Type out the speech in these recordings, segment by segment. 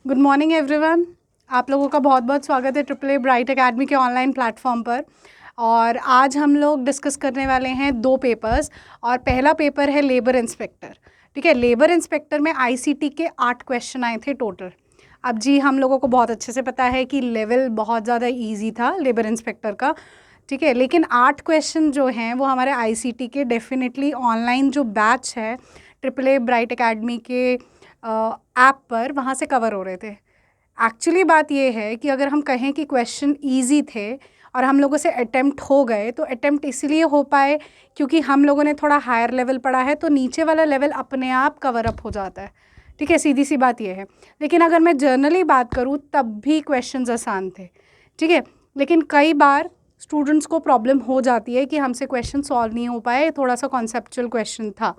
Good morning everyone. आप लोगों का बहुत बहुत स्वागत है ट्रिपल ए ब्राइट एकेडमी के ऑनलाइन प्लेटफॉर्म पर। और आज हम लोग डिस्कस करने वाले हैं 2 पेपर्स। और पहला पेपर है लेबर इंस्पेक्टर। ठीक है, लेबर इंस्पेक्टर में आईसीटी के 8 क्वेश्चन आए थे टोटल। अब जी हम लोगों को बहुत अच्छे से पता है कि लेवल बहुत ज़्यादा ईजी था लेबर इंस्पेक्टर का। ठीक है, लेकिन 8 क्वेश्चन जो हैं वो हमारे आईसीटी के डेफिनेटली ऑनलाइन जो बैच है ट्रिपल ए ब्राइट एकेडमी के ऐप पर वहाँ से कवर हो रहे थे। एक्चुअली बात ये है कि अगर हम कहें कि क्वेश्चन इजी थे और हम लोगों से अटेम्प्ट हो गए, तो अटेम्प्ट इसलिए हो पाए क्योंकि हम लोगों ने थोड़ा हायर लेवल पढ़ा है, तो नीचे वाला लेवल अपने आप कवर अप हो जाता है। ठीक है, सीधी सी बात ये है। लेकिन अगर मैं जर्नली बात करूँ तब भी क्वेश्चंस आसान थे। ठीक है, लेकिन कई बार स्टूडेंट्स को प्रॉब्लम हो जाती है कि हमसे क्वेश्चन सॉल्व नहीं हो पाए, थोड़ा सा कॉन्सेप्चुअल क्वेश्चन था।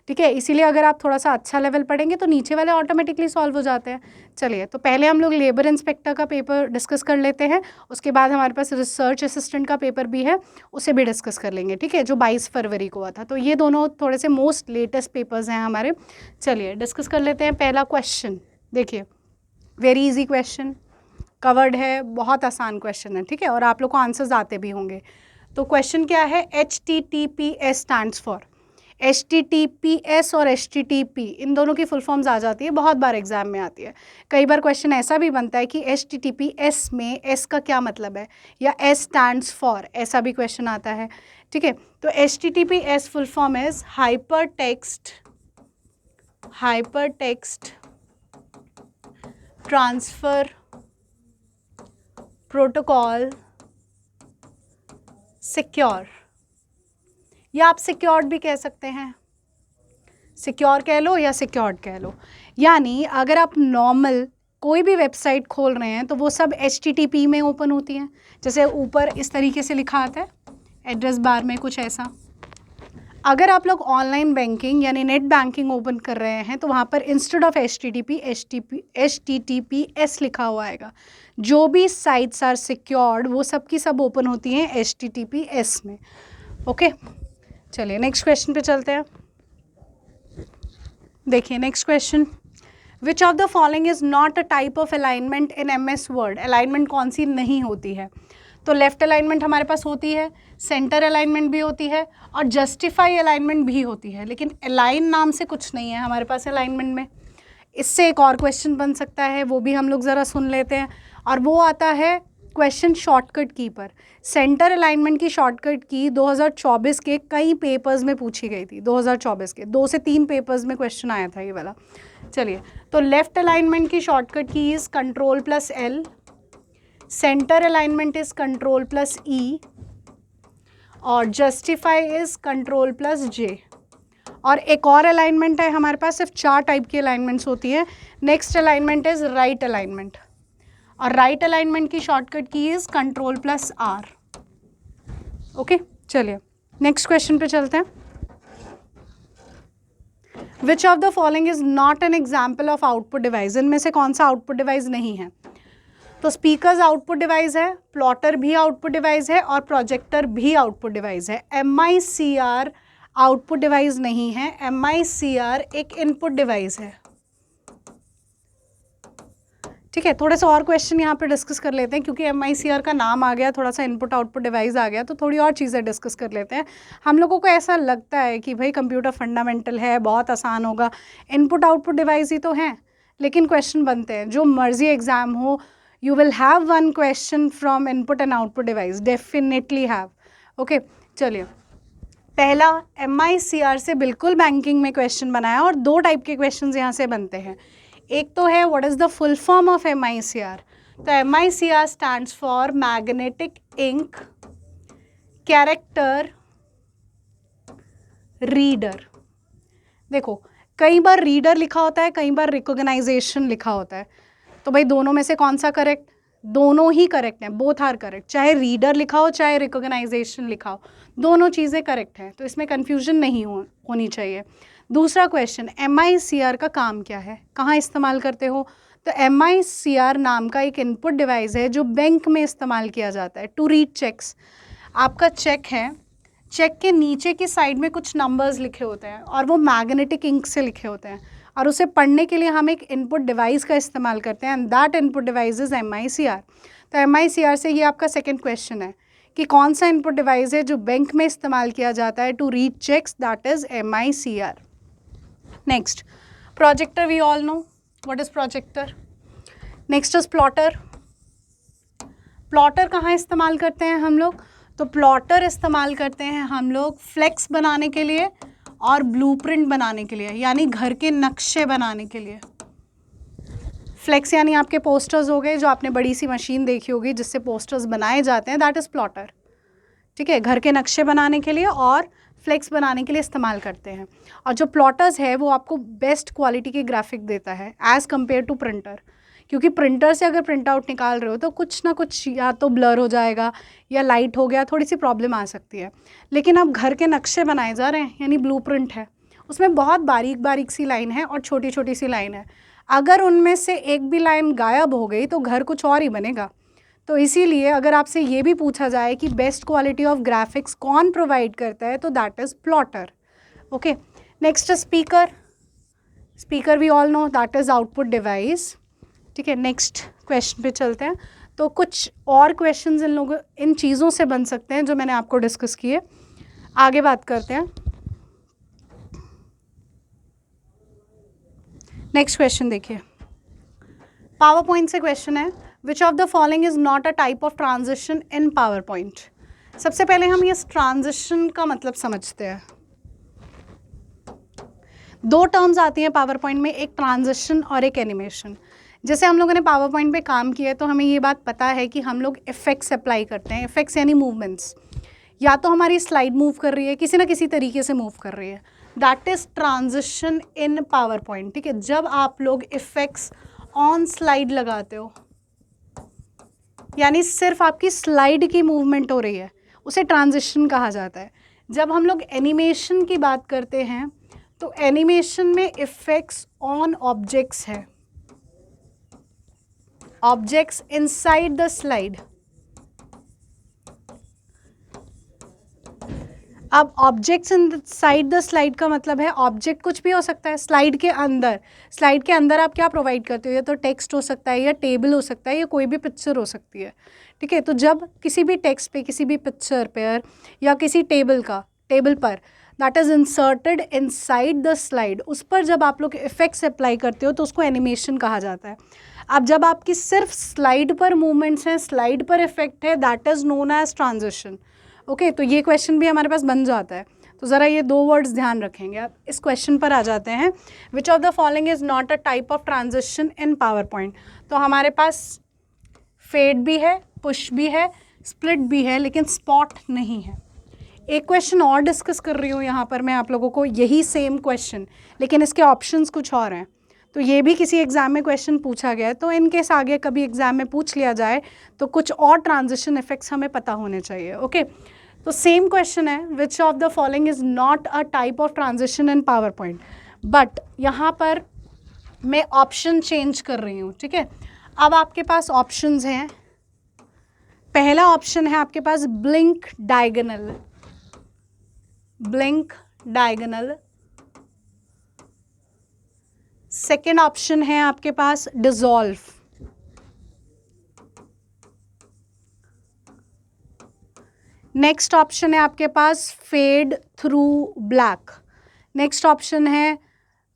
ठीक है, इसीलिए अगर आप थोड़ा सा अच्छा लेवल पढ़ेंगे तो नीचे वाले ऑटोमेटिकली सॉल्व हो जाते हैं। चलिए, तो पहले हम लोग लेबर इंस्पेक्टर का पेपर डिस्कस कर लेते हैं, उसके बाद हमारे पास रिसर्च असिस्टेंट का पेपर भी है, उसे भी डिस्कस कर लेंगे। ठीक है, जो 22 फरवरी को हुआ था। तो ये दोनों थोड़े से मोस्ट लेटेस्ट पेपर्स हैं हमारे। चलिए डिस्कस कर लेते हैं। पहला क्वेश्चन देखिए, वेरी इजी क्वेश्चन कवर्ड है, बहुत आसान क्वेश्चन है। ठीक है, और आप लोग को आंसर्स आते भी होंगे। तो क्वेश्चन क्या है? HTTPS stands for. HTTPS और HTTP इन दोनों की फुल फॉर्म्स आ जाती है, बहुत बार एग्जाम में आती है। कई बार क्वेश्चन ऐसा भी बनता है कि HTTPS में S का क्या मतलब है, या S स्टैंड्स फॉर, ऐसा भी क्वेश्चन आता है। ठीक है, तो HTTPS full form is hyper text transfer protocol secure, या आप सिक्योर्ड भी कह सकते हैं, सिक्योर कह लो या सिक्योर्ड कह लो। यानी अगर आप नॉर्मल कोई भी वेबसाइट खोल रहे हैं तो वो सब HTTP में ओपन होती हैं। जैसे ऊपर इस तरीके से लिखा आता है एड्रेस बार में, कुछ ऐसा। अगर आप लोग ऑनलाइन बैंकिंग यानी नेट बैंकिंग ओपन कर रहे हैं तो वहाँ पर इंस्टेड ऑफ HTTPS लिखा हुआ आएगा। जो भी साइट्स आर सिक्योर्ड वो सब की सब ओपन होती हैं HTTPS में। ओके, चलिए नेक्स्ट क्वेश्चन पे चलते हैं। देखिए next question, which of the following is not a type of alignment in MS word. Alignment कौन सी नहीं होती है? तो लेफ्ट अलाइनमेंट हमारे पास होती है, सेंटर अलाइनमेंट भी होती है, और जस्टिफाई अलाइनमेंट भी होती है। लेकिन अलाइन नाम से कुछ नहीं है हमारे पास अलाइनमेंट में। इससे एक और क्वेश्चन बन सकता है, वो भी हम लोग ज़रा सुन लेते हैं। और वो आता है क्वेश्चन शॉर्टकट की पर। सेंटर अलाइनमेंट की शॉर्टकट की 2024 के कई पेपर्स में पूछी गई थी। 2024 के 2 से 3 पेपर्स में क्वेश्चन आया था ये वाला। चलिए, तो लेफ्ट अलाइनमेंट की शॉर्टकट की is Ctrl+L, centre alignment is Ctrl+E, और जस्टिफाई इज़ Ctrl+J। और एक और अलाइनमेंट है हमारे पास, सिर्फ 4 टाइप की अलाइनमेंट्स होती है। Next alignment is right alignment, और राइट अलाइनमेंट की शॉर्टकट की इज़ Ctrl+R। ओके, चलिए नेक्स्ट क्वेश्चन पे चलते हैं। Which of the following is not an example of output device. इनमें से कौन सा आउटपुट डिवाइस नहीं है? तो स्पीकर्स आउटपुट डिवाइस है, प्लॉटर भी आउटपुट डिवाइस है, और प्रोजेक्टर भी आउटपुट डिवाइस है। MICR आउटपुट डिवाइस नहीं है। MICR एक इनपुट डिवाइस है। ठीक है, थोड़े से और क्वेश्चन यहाँ पे डिस्कस कर लेते हैं, क्योंकि MICR का नाम आ गया, थोड़ा सा इनपुट आउटपुट डिवाइस आ गया, तो थोड़ी और चीज़ें डिस्कस कर लेते हैं। हम लोगों को ऐसा लगता है कि भाई कंप्यूटर फंडामेंटल है, बहुत आसान होगा, इनपुट आउटपुट डिवाइस ही तो हैं। लेकिन क्वेश्चन बनते हैं, जो मर्जी एग्जाम हो, you will have 1 question from input and output device, definitely have. Okay, चलिए पहला MICR से बिल्कुल बैंकिंग में क्वेश्चन बनाया, और 2 टाइप के क्वेश्चन यहाँ से बनते हैं। एक तो है what is the full form of MICR। तो MICR stands for magnetic ink character reader. देखो, कई बार रीडर लिखा होता है, कई बार रिकॉग्नाइजेशन लिखा होता है। तो भाई दोनों में से कौन सा करेक्ट? दोनों ही करेक्ट हैं, बोथ आर करेक्ट। चाहे रीडर लिखा हो चाहे रिकॉग्नाइजेशन लिखा हो, दोनों चीज़ें करेक्ट हैं, तो इसमें कन्फ्यूजन नहीं होनी चाहिए। दूसरा क्वेश्चन, MICR का काम क्या है, कहाँ इस्तेमाल करते हो? तो MICR नाम का एक इनपुट डिवाइस है जो बैंक में इस्तेमाल किया जाता है टू रीड चेक्स। आपका चेक है, चेक के नीचे की साइड में कुछ नंबर्स लिखे होते हैं, और वो मैग्नेटिक इंक से लिखे होते हैं। और उसे पढ़ने के लिए हम एक इनपुट डिवाइस का इस्तेमाल करते हैं and that input device is MICR। तो MICR से ये आपका सेकंड क्वेश्चन है कि कौन सा इनपुट डिवाइस है जो बैंक में इस्तेमाल किया जाता है to read checks, that is MICR। Next, projector, we all know what is projector. Next is plotter. Plotter कहाँ इस्तेमाल करते हैं हम लोग? तो प्लॉटर इस्तेमाल करते हैं हम लोग फ्लेक्स बनाने के लिए और ब्लूप्रिंट बनाने के लिए, यानी घर के नक्शे बनाने के लिए। फ्लेक्स यानी आपके पोस्टर्स हो गए, जो आपने बड़ी सी मशीन देखी होगी जिससे पोस्टर्स बनाए जाते हैं, दैट इज़ प्लॉटर। ठीक है, घर के नक्शे बनाने के लिए और फ्लेक्स बनाने के लिए इस्तेमाल करते हैं। और जो प्लॉटर्स है वो आपको बेस्ट क्वालिटी के ग्राफिक देता है एज़ कम्पेयर टू प्रिंटर, क्योंकि प्रिंटर से अगर प्रिंट आउट निकाल रहे हो तो कुछ ना कुछ या तो ब्लर हो जाएगा या लाइट हो गया, थोड़ी सी प्रॉब्लम आ सकती है। लेकिन अब घर के नक्शे बनाए जा रहे हैं यानी ब्लूप्रिंट है, उसमें बहुत बारीक बारीक सी लाइन है और छोटी छोटी सी लाइन है। अगर उनमें से एक भी लाइन गायब हो गई तो घर कुछ और ही बनेगा। तो इसीलिए अगर आपसे ये भी पूछा जाए कि बेस्ट क्वालिटी ऑफ ग्राफिक्स कौन प्रोवाइड करता है, तो that is plotter. Okay, next speaker. Speaker we all know that is output device. ठीक है, नेक्स्ट क्वेश्चन पे चलते हैं। तो कुछ और क्वेश्चंस इन चीज़ों से बन सकते हैं जो मैंने आपको डिस्कस किए। आगे बात करते हैं। नेक्स्ट क्वेश्चन देखिए, पावर पॉइंट से क्वेश्चन है, विच of the following is not a type of transition in power point. सबसे पहले हम इस ट्रांजिशन का मतलब समझते हैं। दो टर्म्स आती हैं पावर पॉइंट में, एक ट्रांजिशन और एक एनिमेशन। जैसे हम लोगों ने पावर पॉइंट पे काम किया है तो हमें ये बात पता है कि हम लोग इफेक्ट्स अप्लाई करते हैं। इफेक्ट्स यानी मूवमेंट्स, या तो हमारी स्लाइड मूव कर रही है, किसी ना किसी तरीके से मूव कर रही है, that is transition in power point. ठीक है, जब आप लोग इफेक्ट्स ऑन स्लाइड लगाते हो यानी सिर्फ आपकी स्लाइड की मूवमेंट हो रही है, उसे ट्रांजिशन कहा जाता है। जब हम लोग एनिमेशन की बात करते हैं तो एनिमेशन में इफेक्ट्स ऑन ऑब्जेक्ट्स है, ऑब्जेक्ट्स इनसाइड द स्लाइड। अब ऑब्जेक्ट्स इनसाइड द स्लाइड का मतलब है ऑब्जेक्ट कुछ भी हो सकता है स्लाइड के अंदर। स्लाइड के अंदर आप क्या प्रोवाइड करते हो, या तो टेक्स्ट हो सकता है, या टेबल हो सकता है, या कोई भी पिक्चर हो सकती है। ठीक है, तो जब किसी भी टेक्स्ट पे, किसी भी पिक्चर पर या किसी टेबल पर that is inserted inside the slide, उस पर जब आप लोग इफेक्ट्स अप्लाई करते हो तो उसको एनिमेशन कहा जाता है। अब जब आपकी सिर्फ स्लाइड पर मूवमेंट्स हैं, स्लाइड पर इफेक्ट है, that is known as transition. Okay, तो ये क्वेश्चन भी हमारे पास बन जाता है। तो ज़रा ये दो वर्ड्स ध्यान रखेंगे। अब इस क्वेश्चन पर आ जाते हैं, which of the following is not a type of transition in power point. तो हमारे पास फेड भी है, पुश भी है, स्प्लिट भी है, लेकिन स्पॉट नहीं है। एक क्वेश्चन और डिस्कस कर रही हूँ यहाँ पर मैं आप लोगों को, यही सेम क्वेश्चन, लेकिन इसके ऑप्शंस कुछ और हैं। तो ये भी किसी एग्ज़ाम में क्वेश्चन पूछा गया है, तो इनकेस आगे कभी एग्ज़ाम में पूछ लिया जाए तो कुछ और ट्रांजिशन इफेक्ट्स हमें पता होने चाहिए। ओके, तो सेम क्वेश्चन है, विच of the following is not a type of transition in power point, but यहाँ पर मैं ऑप्शन चेंज कर रही हूँ। ठीक है, अब आपके पास ऑप्शंस हैं। पहला ऑप्शन है आपके पास blink diagonal, blink diagonal. Second option है आपके पास डिसॉल्व। नेक्स्ट ऑप्शन है आपके पास fade through black. Next option है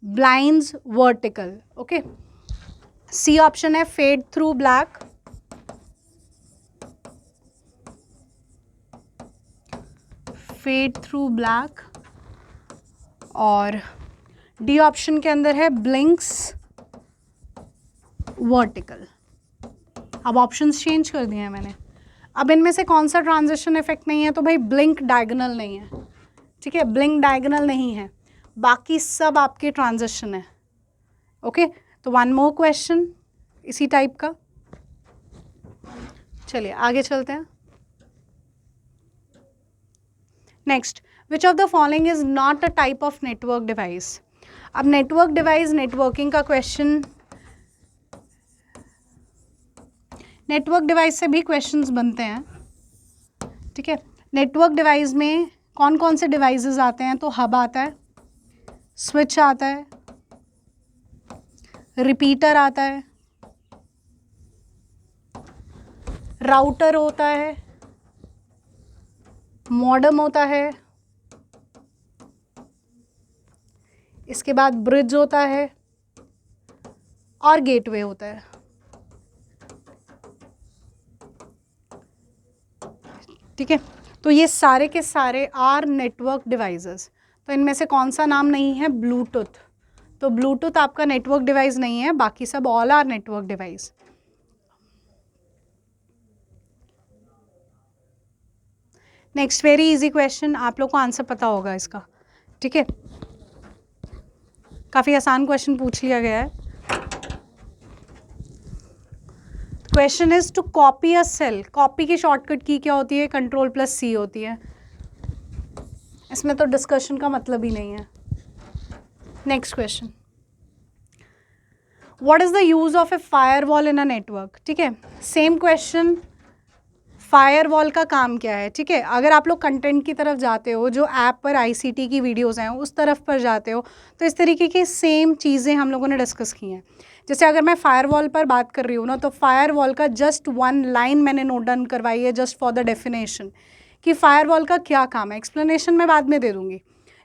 blinds vertical. Okay, C option है fade through black, fade through black, और डी ऑप्शन के अंदर है ब्लिंक्स वर्टिकल। अब ऑप्शंस चेंज कर दिए हैं मैंने। अब इनमें से कौन सा ट्रांजिशन इफेक्ट नहीं है, तो भाई ब्लिंक डायगोनल नहीं है। ठीक है, ब्लिंक डायगोनल नहीं है, बाकी सब आपके ट्रांजिशन है। ओके, तो वन मोर क्वेश्चन इसी टाइप का। चलिए आगे चलते हैं। Next, which of the following is not a type of network device. अब नेटवर्क डिवाइस, नेटवर्किंग का क्वेश्चन, नेटवर्क डिवाइस से भी क्वेश्चंस बनते हैं। ठीक है, नेटवर्क डिवाइस में कौन कौन से डिवाइसेस आते हैं, तो हब आता है, स्विच आता है, रिपीटर आता है, राउटर होता है, मॉडेम होता है, इसके बाद ब्रिज होता है और गेटवे होता है। ठीक है, तो ये सारे के सारे आर नेटवर्क डिवाइसेस। तो इनमें से कौन सा नाम नहीं है? ब्लूटूथ। तो ब्लूटूथ आपका नेटवर्क डिवाइस नहीं है, बाकी सब all are network device. Next very easy question, आप लोग को आंसर पता होगा इसका। ठीक है, काफ़ी आसान क्वेश्चन पूछ लिया गया है। Question is to copy a cell. Copy की शॉर्टकट की क्या होती है? Ctrl+C होती है। इसमें तो डिस्कशन का मतलब ही नहीं है। Next question, what is the use of A firewall in a network? ठीक है, सेम क्वेश्चन, फायरवॉल का काम क्या है? ठीक है, अगर आप लोग कंटेंट की तरफ जाते हो, जो ऐप पर ICT की वीडियोस हैं उस तरफ पर जाते हो, तो इस तरीके की सेम चीज़ें हम लोगों ने डिस्कस की हैं। जैसे अगर मैं फायरवॉल पर बात कर रही हूँ ना, तो फायरवॉल का जस्ट 1 लाइन मैंने नोट डाउन करवाई है जस्ट फॉर द डेफिनेशन, कि फायरवॉल का क्या काम है। एक्सप्लेनेशन मैं बाद में दे दूँगी।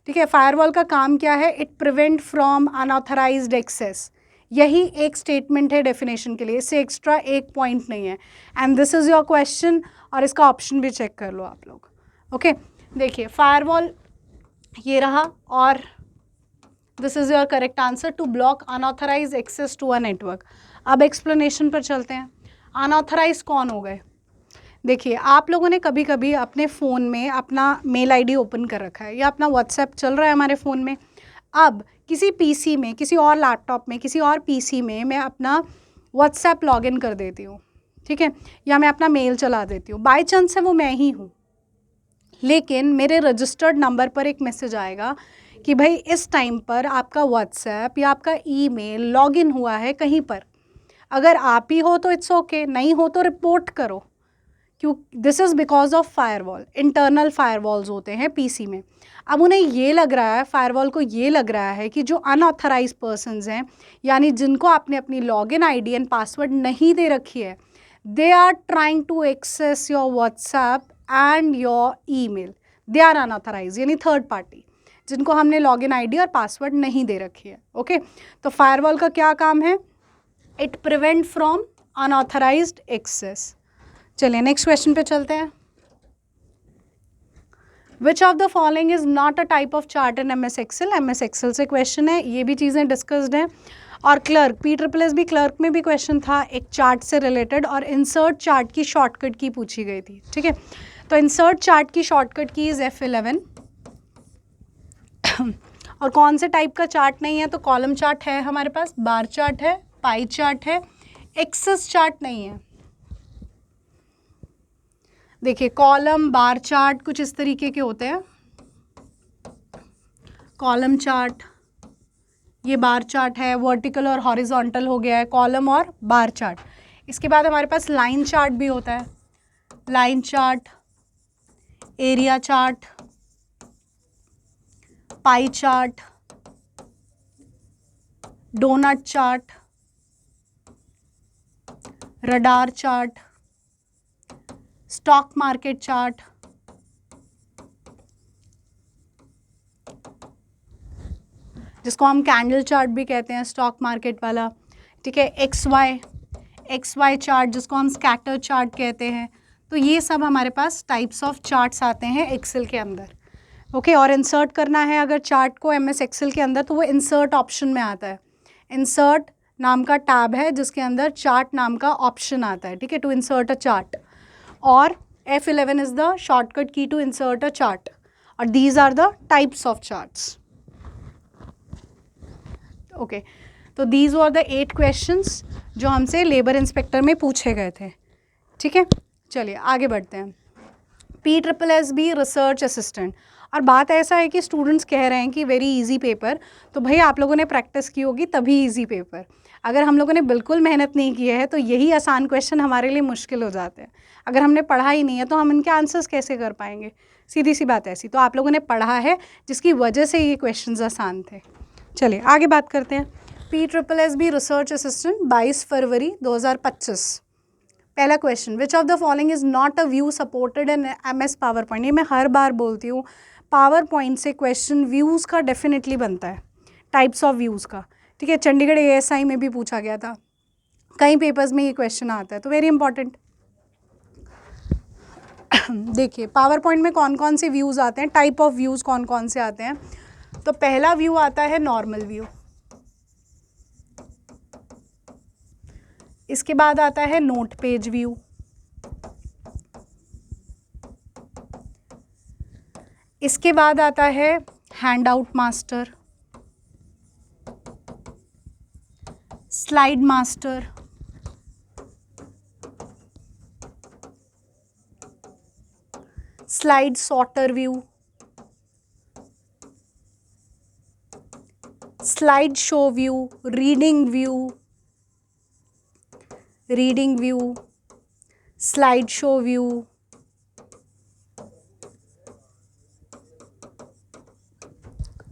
ठीक है, फायरवॉल का काम क्या है? It prevent from unauthorized access. यही एक स्टेटमेंट है डेफिनेशन के लिए, इससे एक्स्ट्रा एक पॉइंट नहीं है। And this is your question, और इसका ऑप्शन भी चेक कर लो आप लोग। ओके, देखिए फायरवॉल ये रहा, और this is your correct answer, to block unauthorize access to a network. अब एक्सप्लेनेशन पर चलते हैं। अनऑथराइज कौन हो गए? देखिए, आप लोगों ने कभी कभी अपने फ़ोन में अपना मेल ID ओपन कर रखा है, या अपना व्हाट्सएप चल रहा है हमारे फ़ोन में। अब किसी PC में, किसी और लैपटॉप में, किसी और PC में मैं अपना व्हाट्सएप लॉगिन कर देती हूँ। ठीक है, या मैं अपना मेल चला देती हूँ, बाई चांस है वो मैं ही हूँ, लेकिन मेरे रजिस्टर्ड नंबर पर एक मैसेज आएगा कि भाई इस टाइम पर आपका व्हाट्सएप या आपका ईमेल लॉगिन हुआ है कहीं पर। अगर आप ही हो तो इट्स ओके, नहीं हो तो रिपोर्ट करो। क्यों? This is because of firewall. Internal firewalls होते हैं PC में। अब उन्हें ये लग रहा है, फायरवॉल को ये लग रहा है कि जो अनऑथराइज पर्सनस हैं, यानी जिनको आपने अपनी लॉगिन ID एंड पासवर्ड नहीं दे रखी है, they are trying to access your WhatsApp and your email. They are unauthorized, यानी थर्ड पार्टी, जिनको हमने लॉगिन ID और पासवर्ड नहीं दे रखी है। ओके, तो फायरवॉल का क्या काम है? It prevent from unauthorized access. चलिए नेक्स्ट क्वेश्चन पे चलते हैं। Which of the following is not a type of chart in MS Excel? MS Excel से क्वेश्चन है, ये भी चीज़ें डिस्कस्ड हैं। और क्लर्क, PSSS भी क्लर्क में भी क्वेश्चन था एक चार्ट से रिलेटेड, और इंसर्ट चार्ट की शॉर्टकट की पूछी गई थी। ठीक है, तो इंसर्ट चार्ट की शॉर्टकट की इज़ F11। और कौन से टाइप का चार्ट नहीं है? तो कॉलम चार्ट है हमारे पास, बार चार्ट है, पाई चार्ट है, एक्सेस चार्ट नहीं है। देखिए, कॉलम बार चार्ट कुछ इस तरीके के होते हैं। कॉलम चार्ट, ये बार चार्ट है, वर्टिकल और हॉरिजॉन्टल हो गया है कॉलम और बार चार्ट। इसके बाद हमारे पास लाइन चार्ट भी होता है, line chart, area chart, pie chart, donut chart, radar chart, stock market chart, जिसको हम कैंडल चार्ट भी कहते हैं, स्टॉक मार्केट वाला। ठीक है, XY चार्ट, जिसको हम स्कैटर चार्ट कहते हैं। तो ये सब हमारे पास टाइप्स ऑफ चार्ट्स आते हैं एक्सेल के अंदर। ओके, और इंसर्ट करना है अगर चार्ट को MS Excel के अंदर, तो वो इंसर्ट ऑप्शन में आता है। इंसर्ट नाम का टैब है जिसके अंदर चार्ट नाम का ऑप्शन आता है। ठीक है, टू इंसर्ट अ चार्ट, और F11 is the shortcut key to insert a chart, और these are the types of charts. Okay, तो दीज वर द 8 क्वेश्चंस जो हमसे लेबर इंस्पेक्टर में पूछे गए थे। ठीक है, चलिए आगे बढ़ते हैं। PSSB रिसर्च असिस्टेंट, और बात ऐसा है कि स्टूडेंट्स कह रहे हैं कि वेरी इजी पेपर, तो भाई आप लोगों ने प्रैक्टिस की होगी तभी इजी पेपर। अगर हम लोगों ने बिल्कुल मेहनत नहीं की है तो यही आसान क्वेश्चन हमारे लिए मुश्किल हो जाते हैं। अगर हमने पढ़ा ही नहीं है तो हम इनके आंसर्स कैसे कर पाएंगे? सीधी सी बात ऐसी। तो आप लोगों ने पढ़ा है, जिसकी वजह से ये क्वेश्चंस आसान थे। चलिए आगे बात करते हैं। PSSB रिसर्च असिस्टेंट 22 फरवरी 2025। पहला question, which of the following is not a view supported in MS power point. ये मैं हर बार बोलती हूँ, पावर पॉइंट से क्वेश्चन व्यूज़ का डेफिनेटली बनता है, टाइप्स ऑफ व्यूज़ का। ठीक है, चंडीगढ़ ASI में भी पूछा गया था, कई पेपर्स में ये क्वेश्चन आता है, तो वेरी इंपॉर्टेंट। देखिए पावर पॉइंट में कौन कौन से व्यूज़ आते हैं, टाइप ऑफ व्यूज़ कौन कौन से आते हैं। तो पहला व्यू आता है नॉर्मल व्यू, इसके बाद आता है नोट पेज व्यू, इसके बाद आता है hand out master, slide master, slide sorter view, slide show view, reading view, slide show view,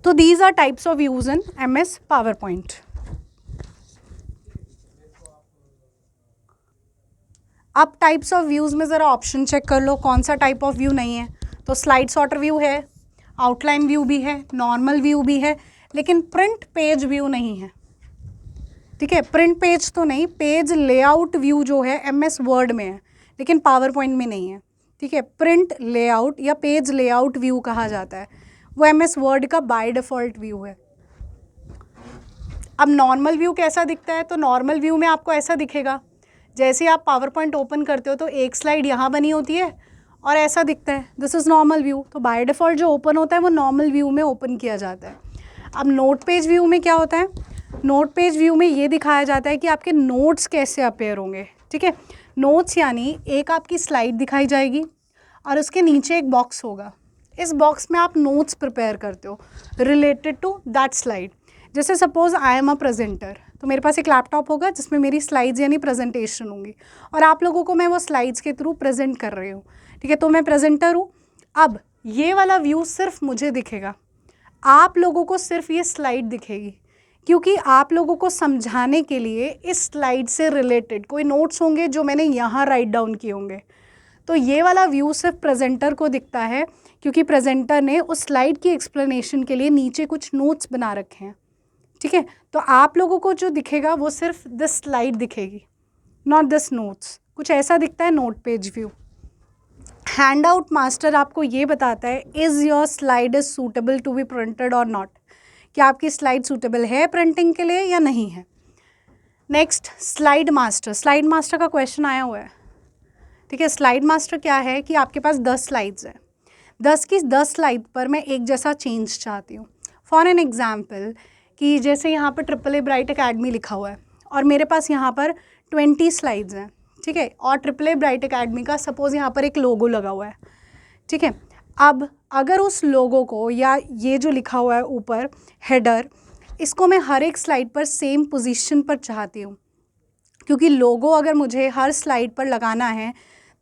तो these are types of views in MS PowerPoint. अब टाइप्स ऑफ व्यूज़ में ज़रा ऑप्शन चेक कर लो कौन सा टाइप ऑफ व्यू नहीं है। तो स्लाइड सॉर्टर व्यू है, आउटलाइन व्यू भी है, नॉर्मल व्यू भी है, लेकिन प्रिंट पेज व्यू नहीं है। ठीक है, प्रिंट पेज तो नहीं, पेज लेआउट व्यू जो है MS वर्ड में है, लेकिन पावर पॉइंट में नहीं है। ठीक है, प्रिंट लेआउट या पेज लेआउट व्यू कहा जाता है, वो MS वर्ड का बाय डिफ़ॉल्ट व्यू है। अब नॉर्मल व्यू कैसा दिखता है, तो नॉर्मल व्यू में आपको ऐसा दिखेगा, जैसे आप पावर पॉइंट ओपन करते हो तो एक स्लाइड यहाँ बनी होती है और ऐसा दिखता है, दिस इज़ नॉर्मल व्यू। तो बाय डिफ़ॉल्ट जो ओपन होता है वो नॉर्मल व्यू में ओपन किया जाता है। अब नोट पेज व्यू में क्या होता है, नोट पेज व्यू में ये दिखाया जाता है कि आपके नोट्स कैसे अपेयर होंगे। ठीक है, नोट्स यानी एक आपकी स्लाइड दिखाई जाएगी और उसके नीचे एक बॉक्स होगा, इस बॉक्स में आप नोट्स प्रिपेयर करते हो रिलेटेड टू दैट स्लाइड। जैसे suppose I am a presenter, तो मेरे पास एक लैपटॉप होगा जिसमें मेरी स्लाइड्स यानी प्रेजेंटेशन होंगी और आप लोगों को मैं वो स्लाइड्स के थ्रू प्रेजेंट कर रही हूँ। ठीक है, तो मैं प्रेजेंटर हूँ। अब ये वाला व्यू सिर्फ मुझे दिखेगा, आप लोगों को सिर्फ ये स्लाइड दिखेगी, क्योंकि आप लोगों को समझाने के लिए इस स्लाइड से रिलेटेड कोई नोट्स होंगे जो मैंने यहाँ राइट डाउन किए होंगे। तो ये वाला व्यू सिर्फ प्रेजेंटर को दिखता है, क्योंकि प्रेजेंटर ने उस स्लाइड की एक्सप्लेनेशन के लिए नीचे कुछ नोट्स बना रखे हैं। ठीक है, तो आप लोगों को जो दिखेगा वो सिर्फ दिस स्लाइड दिखेगी, नॉट दिस नोट्स। कुछ ऐसा दिखता है note page view. Handout master आपको ये बताता है is your slide is suitable to be printed और नॉट, कि आपकी स्लाइड सूटेबल है प्रिंटिंग के लिए या नहीं है। Next slide master, slide master का क्वेश्चन आया हुआ है। ठीक है, स्लाइड मास्टर क्या है कि आपके पास 10 स्लाइड्स हैं, 10 की 10 स्लाइड पर मैं एक जैसा चेंज चाहती हूँ। फॉर एन एग्जाम्पल कि जैसे यहाँ पर AAA ब्राइट अकेडमी लिखा हुआ है और मेरे पास यहाँ पर 20 स्लाइड्स हैं। ठीक है, और AAA ब्राइट अकेडमी का सपोज़ यहाँ पर एक लोगो लगा हुआ है। ठीक है, अब अगर उस लोगो को या ये जो लिखा हुआ है ऊपर हेडर, इसको मैं हर एक स्लाइड पर सेम पोजीशन पर चाहती हूँ, क्योंकि लोगो अगर मुझे हर स्लाइड पर लगाना है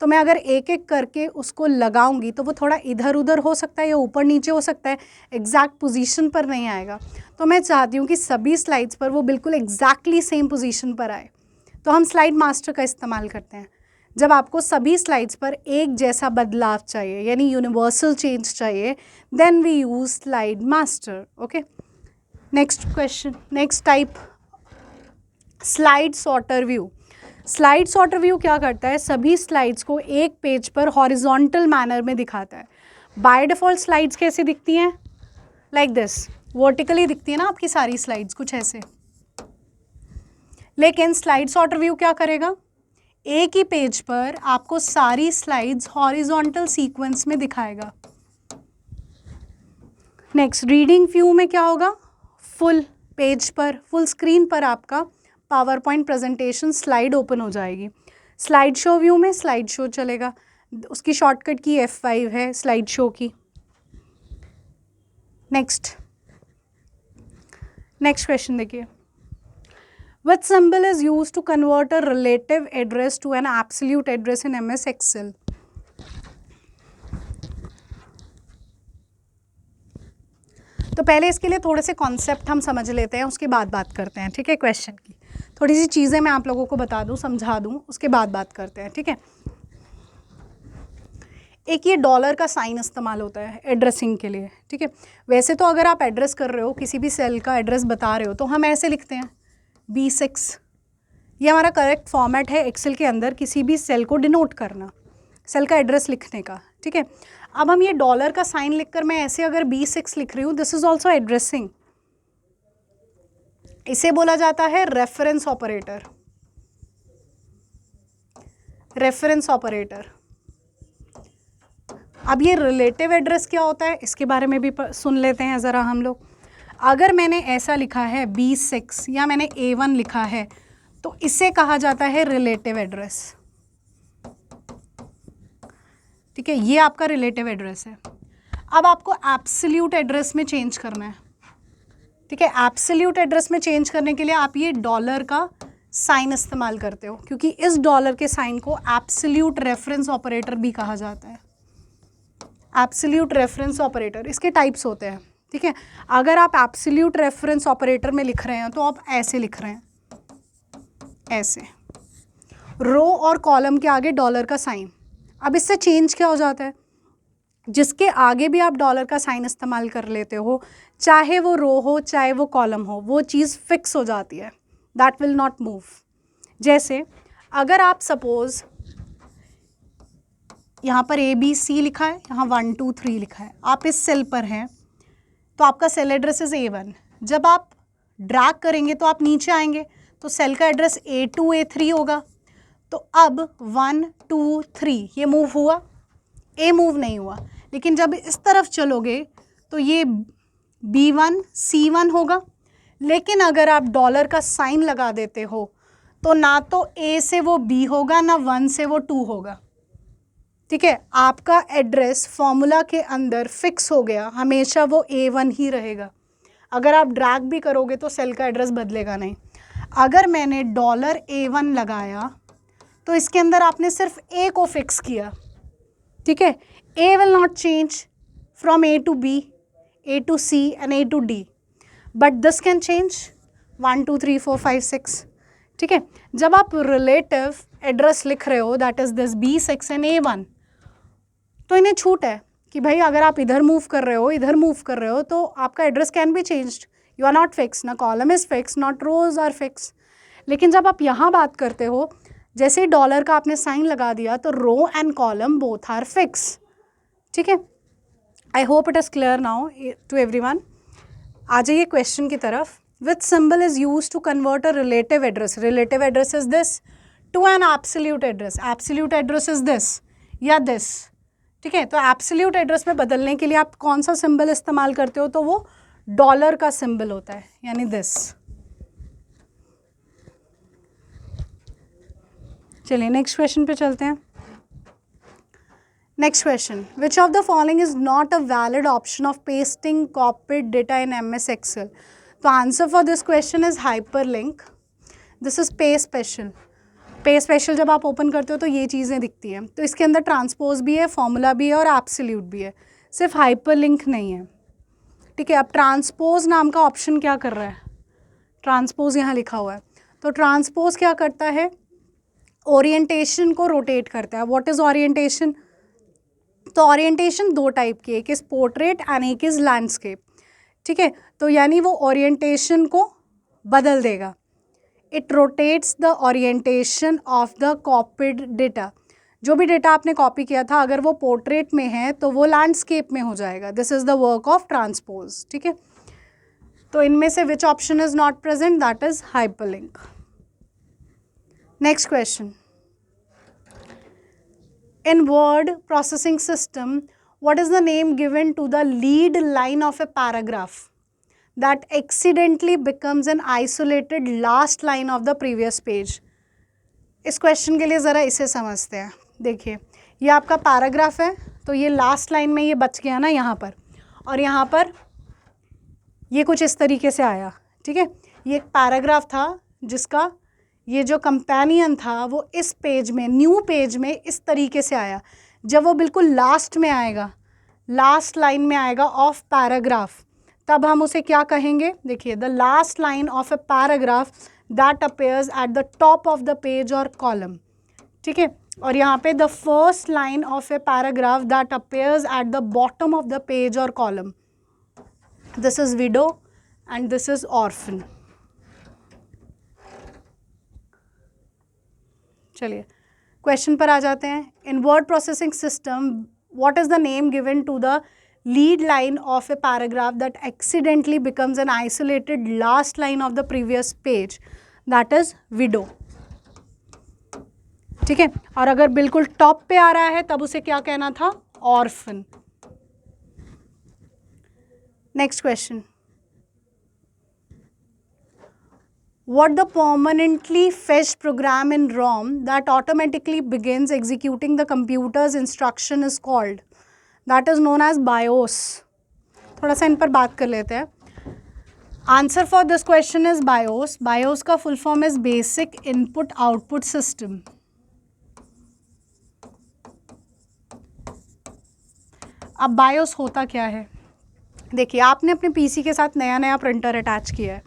तो मैं अगर एक एक करके उसको लगाऊंगी तो वो थोड़ा इधर उधर हो सकता है या ऊपर नीचे हो सकता है, एग्जैक्ट पोजीशन पर नहीं आएगा। तो मैं चाहती हूँ कि सभी स्लाइड्स पर वो बिल्कुल एग्जैक्टली सेम पोजीशन पर आए। तो हम स्लाइड मास्टर का इस्तेमाल करते हैं जब आपको सभी स्लाइड्स पर एक जैसा बदलाव चाहिए, यानी यूनिवर्सल चेंज चाहिए, then we use slide master. Okay, next question, next type, slide sorter view. Slide sorter view क्या करता है, सभी स्लाइड्स को एक पेज पर हॉरिजॉन्टल मैनर में दिखाता है। बाय डिफ़ॉल्ट स्लाइड्स कैसे दिखती हैं, लाइक दिस, वर्टिकली दिखती है ना आपकी सारी स्लाइड्स, कुछ ऐसे। लेकिन स्लाइड सॉर्टर व्यू क्या करेगा, एक ही पेज पर आपको सारी स्लाइड्स हॉरिजॉन्टल सीक्वेंस में दिखाएगा। नेक्स्ट रीडिंग व्यू में क्या होगा, फुल पेज पर, फुल स्क्रीन पर आपका power point presentation slide open हो जाएगी। स्लाइड शो व्यू में स्लाइड शो चलेगा, उसकी शॉर्टकट की F5 है स्लाइड शो की। नेक्स्ट क्वेश्चन देखिए, Which symbol is used to convert a relative address to an absolute address in MS Excel? तो पहले इसके लिए थोड़े से कॉन्सेप्ट हम समझ लेते हैं, उसके बाद बात करते हैं, ठीक है। क्वेश्चन की थोड़ी सी चीज़ें मैं आप लोगों को बता दूं, समझा दूं, उसके बाद बात करते हैं, ठीक है। एक ये डॉलर का साइन इस्तेमाल होता है एड्रेसिंग के लिए, ठीक है। वैसे तो अगर आप एड्रेस कर रहे हो, किसी भी सेल का एड्रेस बता रहे हो, तो हम ऐसे लिखते हैं B6। ये हमारा करेक्ट फॉर्मेट है एक्सेल के अंदर किसी भी सेल को डिनोट करना, सेल का एड्रेस लिखने का, ठीक है। अब हम ये डॉलर का साइन लिखकर मैं ऐसे अगर B6 लिख रही हूँ, दिस इज ऑल्सो एड्रेसिंग। इसे बोला जाता है रेफरेंस ऑपरेटर। Reference operator. अब ये रिलेटिव एड्रेस क्या होता है, इसके बारे में भी सुन लेते हैं ज़रा हम लोग। अगर मैंने ऐसा लिखा है B6 या मैंने A1 लिखा है, तो इसे कहा जाता है रिलेटिव एड्रेस, ठीक है। ये आपका रिलेटिव एड्रेस है। अब आपको एब्सोल्यूट एड्रेस में चेंज करना है, ठीक है। एब्सोल्यूट एड्रेस में चेंज करने के लिए आप ये डॉलर का साइन इस्तेमाल करते हो, क्योंकि इस डॉलर के साइन को एब्सोल्यूट रेफरेंस ऑपरेटर भी कहा जाता है। एब्सोल्यूट रेफरेंस ऑपरेटर, इसके टाइप्स होते हैं, ठीक है। अगर आप एब्सोल्यूट रेफरेंस ऑपरेटर में लिख रहे हैं तो आप ऐसे लिख रहे हैं, ऐसे रो और कॉलम के आगे डॉलर का साइन। अब इससे चेंज क्या हो जाता है, जिसके आगे भी आप डॉलर का साइन इस्तेमाल कर लेते हो, चाहे वो रो हो चाहे वो कॉलम हो, वो चीज़ फिक्स हो जाती है, दैट विल नॉट मूव। जैसे अगर आप सपोज यहाँ पर ABC लिखा है, यहाँ 1 2 3 लिखा है, आप इस सेल पर हैं, तो आपका सेल एड्रेस इज A1। जब आप ड्रैग करेंगे तो आप नीचे आएंगे, तो सेल का एड्रेस A2 A3 होगा। तो अब 1 2 3 ये मूव हुआ, A मूव नहीं हुआ। लेकिन जब इस तरफ चलोगे तो ये B1 C1 होगा। लेकिन अगर आप डॉलर का साइन लगा देते हो तो ना तो A से वो B होगा, ना 1 से वो 2 होगा, ठीक है। आपका एड्रेस फॉर्मूला के अंदर फिक्स हो गया, हमेशा वो A1 ही रहेगा। अगर आप ड्रैग भी करोगे तो सेल का एड्रेस बदलेगा नहीं। अगर मैंने $A1 लगाया तो इसके अंदर आपने सिर्फ A को फिक्स किया, ठीक है। A will not change from A to B, A to C and A to D, but this can change 1 2 3 4 5 6, ठीक है। जब आप रिलेटिव एड्रेस लिख रहे हो, that is this B6 and A1, तो इन्हें छूट है कि भाई अगर आप इधर मूव कर रहे हो, इधर मूव कर रहे हो, तो आपका address can be changed, you are not fix, no column is fix, not rows are fix. लेकिन जब आप यहाँ बात करते हो, जैसे ही डॉलर का आपने साइन लगा दिया तो row and column both are fix, ठीक है। I hope it is clear now to everyone. आ जाइए क्वेश्चन की तरफ। Which symbol is use to convert a relative address? Relative address is this to an absolute address. Absolute address is this या this, ठीक है। तो absolute address में बदलने के लिए आप कौन सा सिंबल इस्तेमाल करते हो? तो वो डॉलर का सिंबल होता है, यानी दिस। चलिए नेक्स्ट क्वेश्चन पे चलते हैं। Next question, which of the following is not a valid option of pasting copied data in MS Excel? तो answer for this question is hyperlink. This is पे स्पेशल। पे स्पेशल जब आप open करते हो तो ये चीज़ें दिखती हैं, तो इसके अंदर ट्रांसपोज भी है, फॉर्मूला भी है और एब्सोल्यूट भी है, सिर्फ हाइपरलिंक नहीं है, ठीक है। अब ट्रांसपोज नाम का ऑप्शन क्या कर रहा है? ट्रांसपोज यहाँ लिखा हुआ है, तो ट्रांसपोज क्या करता है? ओरिएंटेशन को रोटेट करता है। What is orientation? तो ओरिएंटेशन दो टाइप की है, एक इज पोर्ट्रेट एंड एक इज लैंडस्केप, ठीक है। तो यानी वो ओरिएंटेशन को बदल देगा। It rotates the orientation of the copied data. जो भी डेटा आपने कॉपी किया था, अगर वो पोर्ट्रेट में है तो वो लैंडस्केप में हो जाएगा। This is the work of transpose, ठीक है। तो इनमें से which option is not present? That is hyperlink. Next question, in word processing system, what is the name given to the lead line of a paragraph that accidentally becomes an isolated last line of the previous page? इस question के लिए ज़रा इसे समझते हैं। देखिए, ये आपका पैराग्राफ है, तो ये लास्ट लाइन में ये बच गया ना यहाँ पर, और यहाँ पर ये कुछ इस तरीके से आया, ठीक है। ये एक पैराग्राफ था जिसका ये जो कंपेनियन था वो इस पेज में, न्यू पेज में इस तरीके से आया। जब वो बिल्कुल लास्ट में आएगा, लास्ट लाइन में आएगा ऑफ पैराग्राफ, तब हम उसे क्या कहेंगे? देखिए, the last line of a paragraph that appears at the top of the page or column, ठीक है। और यहाँ पे the first line of a paragraph that appears at the bottom of the page or column, this is widow and this is orphan. चलिए question पर आ जाते हैं। In word processing system what is the name given to the lead line of a paragraph that accidentally becomes an isolated last line of the previous page? That is widow, ठीक है। और अगर बिल्कुल top पे आ रहा है तब उसे क्या कहना था? orphan। Next question, what the permanently fetched program in ROM that automatically begins executing the computer's instruction is called? That is known as BIOS. थोड़ा सा इन पर बात कर लेते हैं। Answer for this question is BIOS. BIOS का full form is basic input output system. अब बायोस होता क्या है? देखिए, आपने अपने पीसी के साथ नया नया प्रिंटर अटैच किया है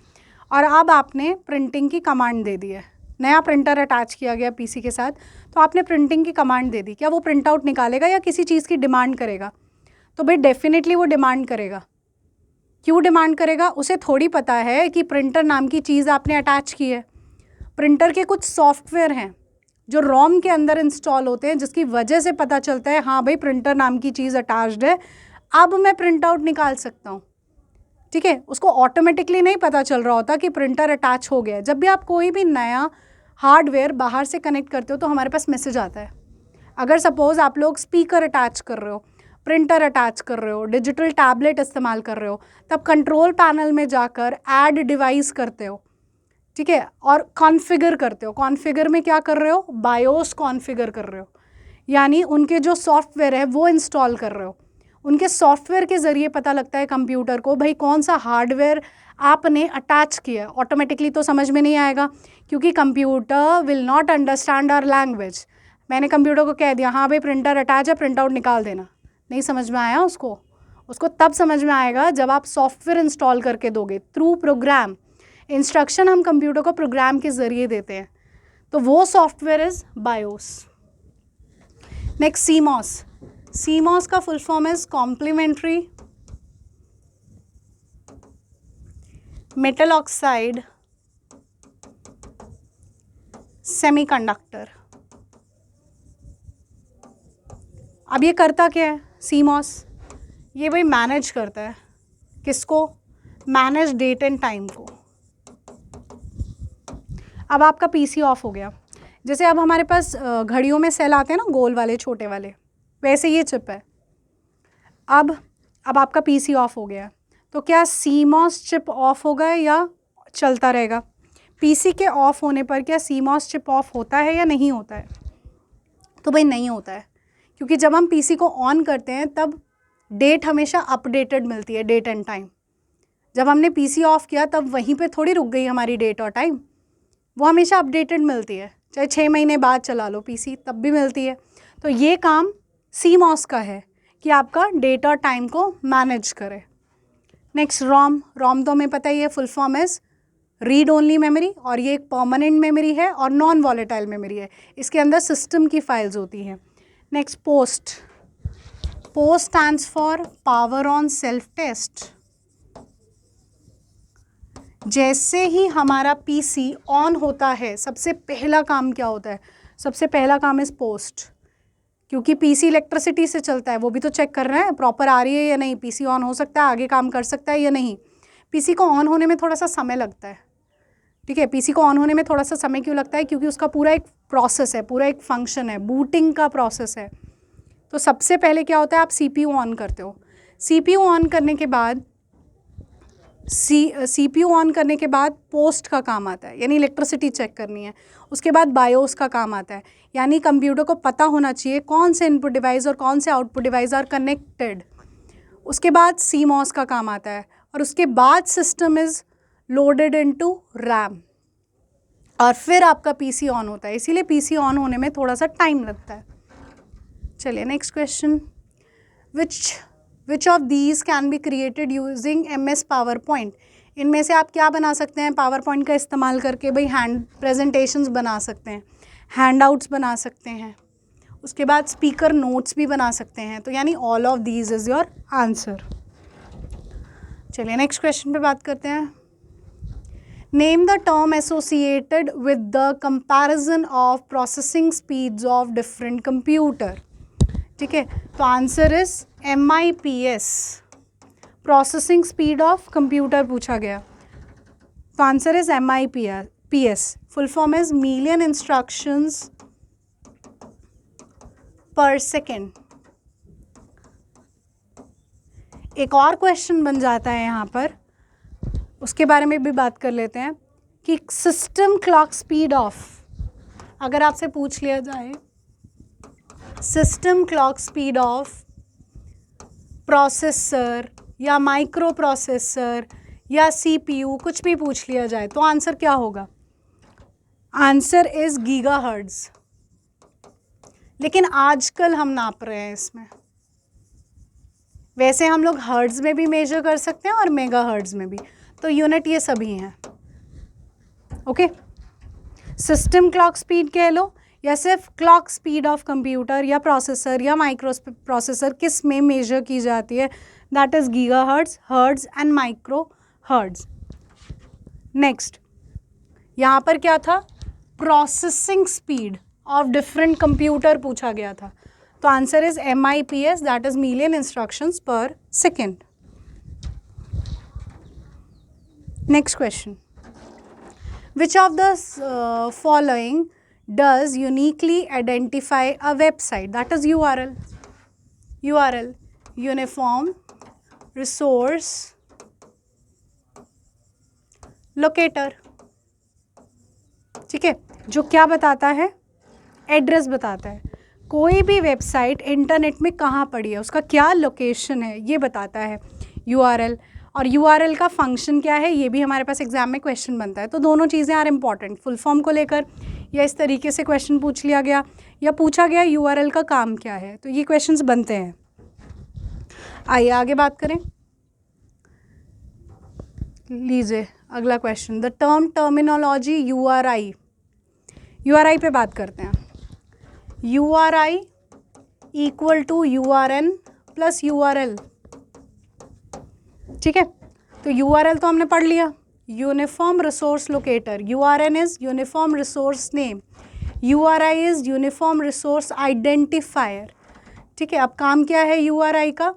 और अब आपने प्रिंटिंग की कमांड दे दी है। नया प्रिंटर अटैच किया गया पीसी के साथ, तो आपने प्रिंटिंग की कमांड दे दी। क्या वो प्रिंट आउट निकालेगा या किसी चीज़ की डिमांड करेगा? तो भाई डेफिनेटली वो डिमांड करेगा। क्यों डिमांड करेगा? उसे थोड़ी पता है कि प्रिंटर नाम की चीज़ आपने अटैच की है। प्रिंटर के कुछ सॉफ्टवेयर हैं जो रोम के अंदर इंस्टॉल होते हैं, जिसकी वजह से पता चलता है हाँ भाई प्रिंटर नाम की चीज़ अटैच्ड है, अब मैं प्रिंट आउट निकाल सकता हूँ, ठीक है। उसको ऑटोमेटिकली नहीं पता चल रहा होता कि प्रिंटर अटैच हो गया। जब भी आप कोई भी नया हार्डवेयर बाहर से कनेक्ट करते हो तो हमारे पास मैसेज आता है। अगर सपोज़ आप लोग स्पीकर अटैच कर रहे हो, प्रिंटर अटैच कर रहे हो, डिजिटल टैबलेट इस्तेमाल कर रहे हो, तब कंट्रोल पैनल में जाकर ऐड डिवाइस करते हो, ठीक है, और कॉन्फ़िगर करते हो। कॉन्फ़िगर में क्या कर रहे हो? बायोस कॉन्फ़िगर कर रहे हो, यानी उनके जो सॉफ्टवेयर है वो इंस्टॉल कर रहे हो। उनके सॉफ्टवेयर के ज़रिए पता लगता है कंप्यूटर को भाई कौन सा हार्डवेयर आपने अटैच किया। ऑटोमेटिकली तो समझ में नहीं आएगा, क्योंकि computer will not understand our language. मैंने कंप्यूटर को कह दिया हाँ भाई प्रिंटर अटैच है, प्रिंट आउट निकाल देना, नहीं समझ में आया उसको तब समझ में आएगा जब आप सॉफ्टवेयर इंस्टॉल करके दोगे थ्रू प्रोग्राम। इंस्ट्रक्शन हम कंप्यूटर को प्रोग्राम के ज़रिए देते हैं, तो वो software is BIOS. Next CMOS. CMOS का full form is complementary metal oxide semiconductor. अब ये करता क्या है सीमॉस? ये भाई मैनेज करता है किसको? मैनेज डेट एंड टाइम को। अब आपका पीसी ऑफ हो गया। जैसे अब हमारे पास घड़ियों में सेल आते हैं ना, गोल वाले छोटे वाले, वैसे ये चिप है। अब आपका पीसी ऑफ हो गया, तो क्या सीमॉस चिप ऑफ होगा या चलता रहेगा? पीसी के ऑफ होने पर क्या सीमॉस चिप ऑफ होता है या नहीं होता है? तो भाई नहीं होता है, क्योंकि जब हम पीसी को ऑन करते हैं तब डेट हमेशा अपडेटेड मिलती है, डेट एंड टाइम। जब हमने पीसी ऑफ किया तब वहीं पे थोड़ी रुक गई हमारी डेट और टाइम, वो हमेशा अपडेटेड मिलती है। चाहे 6 महीने बाद चला लो पीसी तब भी मिलती है। तो ये काम सीमॉस का है कि आपका डेट और टाइम को मैनेज करे। नेक्स्ट रोम। रोम तो हमें पता ही है, full form is read only memory, और ये एक परमानेंट मेमोरी है और नॉन वॉलेटाइल मेमोरी है। इसके अंदर सिस्टम की फाइल्स होती हैं। Next POST. POST stands for power on self test. जैसे ही हमारा पीसी ऑन होता है सबसे पहला काम क्या होता है? सबसे पहला काम इज पोस्ट, क्योंकि पीसी इलेक्ट्रिसिटी से चलता है, वो भी तो चेक कर रहे हैं प्रॉपर आ रही है या नहीं, पीसी ऑन हो सकता है, आगे काम कर सकता है या नहीं। पीसी को ऑन होने में थोड़ा सा समय लगता है, ठीक है। पीसी को ऑन होने में थोड़ा सा समय क्यों लगता है? क्योंकि उसका पूरा एक प्रोसेस है, पूरा एक फंक्शन है, बूटिंग का प्रोसेस है। तो सबसे पहले क्या होता है, आप सीपीयू ऑन करते हो। सीपीयू ऑन करने के बाद सीपीयू ऑन करने के बाद पोस्ट का काम आता है, यानी इलेक्ट्रिसिटी चेक करनी है। उसके बाद बायोस का काम आता है, यानी कंप्यूटर को पता होना चाहिए कौन से इनपुट डिवाइस और कौन से आउटपुट डिवाइस आर कनेक्टेड। उसके बाद सीमॉस का काम आता है, और उसके बाद system is loaded into RAM, और फिर आपका पीसी ऑन होता है। इसीलिए पीसी ऑन होने में थोड़ा सा टाइम लगता है। चलिए next question. Which of these can be created using MS PowerPoint? इनमें से आप क्या बना सकते हैं पावर पॉइंट का इस्तेमाल करके? भाई हैंड प्रेजेंटेशंस बना सकते हैं, हैंडआउट्स बना सकते हैं, उसके बाद स्पीकर नोट्स भी बना सकते हैं। तो यानी all of these is your answer. चलिए नेक्स्ट क्वेश्चन पे बात करते हैं। Name the term associated with the comparison of processing speeds of different computer. ठीक है, तो answer is MIPS, processing speed of computer पूछा गया। तो answer is MIPS, full form is million instructions per second. एक और क्वेश्चन बन जाता है यहाँ पर, उसके बारे में भी बात कर लेते हैं कि सिस्टम क्लॉक स्पीड ऑफ, अगर आपसे पूछ लिया जाए system clock speed of processor या माइक्रो प्रोसेसर या CPU, कुछ भी पूछ लिया जाए तो आंसर क्या होगा? Answer is gigahertz. लेकिन आजकल हम नाप रहे हैं इसमें, वैसे हम लोग हर्ट्ज में भी मेजर कर सकते हैं और मेगाहर्ट्ज में भी, तो यूनिट ये सभी हैं। ओके, सिस्टम क्लॉक स्पीड कह लो या सिर्फ क्लॉक स्पीड ऑफ कंप्यूटर या प्रोसेसर या माइक्रो प्रोसेसर किस में मेजर की जाती है? That is gigahertz, hertz and microhertz. Next, यहाँ पर क्या था? Processing speed of different computer पूछा गया था। तो answer is MIPS, that is million instructions per second. Next question, which of the following does uniquely identify a website? That is URL. Uniform Resource Locator। ठीक है, जो क्या बताता है? एड्रेस बताता है। कोई भी वेबसाइट इंटरनेट में कहाँ पड़ी है, उसका क्या लोकेशन है, ये बताता है URL। और URL का फंक्शन क्या है, ये भी हमारे पास एग्जाम में क्वेश्चन बनता है। तो दोनों चीज़ें आर इम्पॉर्टेंट, फुल फॉर्म को लेकर या इस तरीके से क्वेश्चन पूछ लिया गया या पूछा गया URL का काम क्या है, तो ये क्वेश्चंस बनते हैं। आइए आगे बात करें। लीजिए अगला क्वेश्चन, द टर्म टर्मिनोलॉजी URI पे बात करते हैं। URI इक्वल टू URN प्लस URL। ठीक है, तो URL तो हमने पढ़ लिया, uniform resource locator, URN is uniform resource name, URI is uniform resource identifier. ठीक है, अब काम क्या है URI का?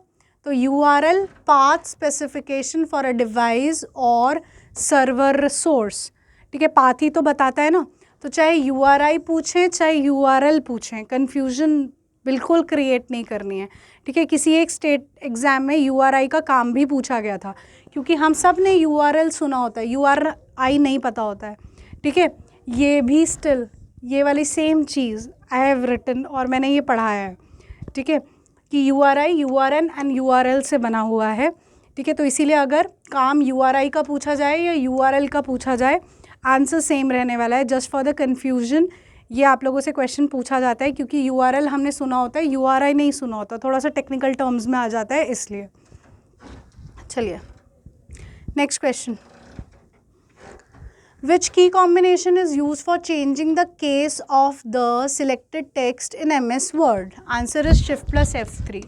तो URL path specification for a device और सर्वर रिसोर्स। ठीक है, पाथ ही तो बताता है ना, तो चाहे URI पूछें चाहे URL पूछें, कन्फ्यूजन बिल्कुल क्रिएट नहीं करनी है। ठीक है, किसी एक स्टेट एग्ज़ाम में URI का काम भी पूछा गया था, क्योंकि हम सब ने URL सुना होता है, URI नहीं पता होता है। ठीक है, ये भी स्टिल ये वाली सेम चीज़ आई हैव रिटन और मैंने ये पढ़ाया है। ठीक है, कि URI URN एंड URL से बना हुआ है। ठीक है, तो इसीलिए अगर काम URI का पूछा जाए या URL का पूछा जाए, आंसर सेम रहने वाला है। जस्ट फॉर द कन्फ्यूजन ये आप लोगों से क्वेश्चन पूछा जाता है, क्योंकि URL हमने सुना होता है, URI नहीं सुना होता, थोड़ा सा टेक्निकल टर्म्स में आ जाता है इसलिए। चलिए नेक्स्ट क्वेश्चन, विच की combination is use for changing the case of the selected text in MS Word? Answer is shift plus F3।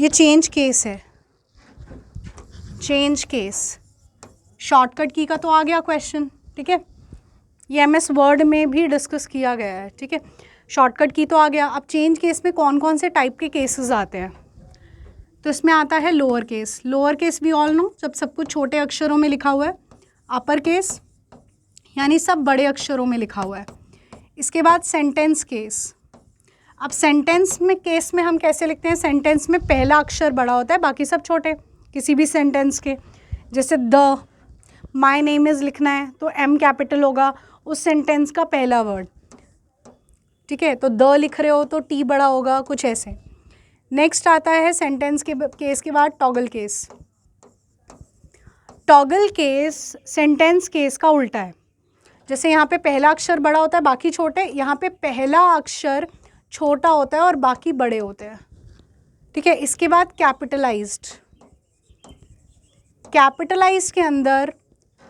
ये चेंज केस है, चेंज केस। शॉर्टकट की का तो आ गया क्वेश्चन। ठीक है, ये MS Word में भी डिस्कस किया गया है। ठीक है, शॉर्टकट की तो आ गया। अब चेंज केस में कौन कौन से टाइप के केसेस आते हैं? तो इसमें आता है लोअर केस। लोअर केस भी ऑल नो, जब सब कुछ छोटे अक्षरों में लिखा हुआ है। अपर केस यानी सब बड़े अक्षरों में लिखा हुआ है। इसके बाद सेंटेंस केस। अब सेंटेंस में केस में हम कैसे लिखते हैं? सेंटेंस में पहला अक्षर बड़ा होता है, बाकी सब छोटे, किसी भी सेंटेंस के। जैसे द माई नेम इज़ लिखना है तो M कैपिटल होगा उस सेंटेंस का पहला वर्ड। ठीक है, तो द लिख रहे हो तो T बड़ा होगा, कुछ ऐसे। नेक्स्ट आता है सेंटेंस के केस के बाद toggle case. Toggle case sentence case का उल्टा है। जैसे यहाँ पे पहला अक्षर बड़ा होता है, बाकी छोटे, यहाँ पे पहला अक्षर छोटा होता है और बाकी बड़े होते हैं। ठीक है। इसके बाद कैपिटलाइज्ड, कैपिटलाइज के अंदर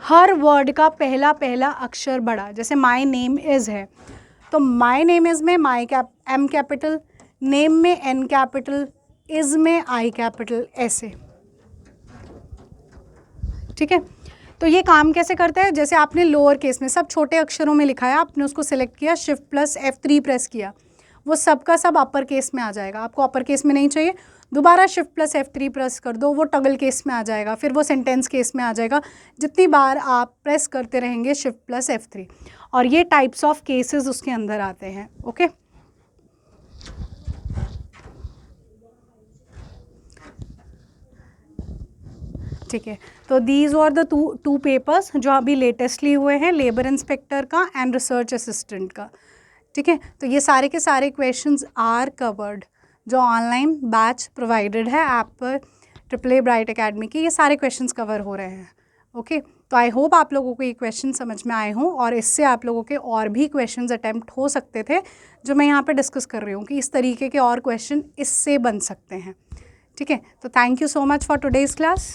हर वर्ड का पहला पहला अक्षर बड़ा, जैसे माई नेम इज़ है तो माई नेम इज़ में एम कैपिटल, नेम में एन कैपिटल, इज़ में आई कैपिटल, ऐसे। ठीक है। तो ये काम कैसे करता है, जैसे आपने लोअर केस में सब छोटे अक्षरों में लिखा है, आपने उसको सिलेक्ट किया, शिफ्ट प्लस F3 प्रेस किया, वो सब का सब अपर केस में आ जाएगा। आपको अपर केस में नहीं चाहिए, दोबारा शिफ्ट प्लस F3 प्रेस कर दो, वो टगल केस में आ जाएगा, फिर वो सेंटेंस केस में आ जाएगा। जितनी बार आप प्रेस करते रहेंगे शिफ्ट प्लस F3, और ये टाइप्स ऑफ केसेस उसके अंदर आते हैं। ओके, ठीक है। तो these are the two papers जो अभी लेटेस्टली हुए हैं, लेबर इंस्पेक्टर का एंड रिसर्च असिस्टेंट का। ठीक है। तो ये सारे के सारे क्वेश्चंस आर कवर्ड जो ऑनलाइन बैच प्रोवाइडेड है ऐप पर AAA ब्राइट एकेडमी की, ये सारे क्वेश्चंस कवर हो रहे हैं। ओके, तो आई होप आप लोगों को ये क्वेश्चन समझ में आए हों, और इससे आप लोगों के और भी क्वेश्चंस अटेम्प्ट हो सकते थे जो मैं यहाँ पे डिस्कस कर रही हूँ कि इस तरीके के और क्वेश्चन इससे बन सकते हैं। ठीक है। तो thank you so much for today's class.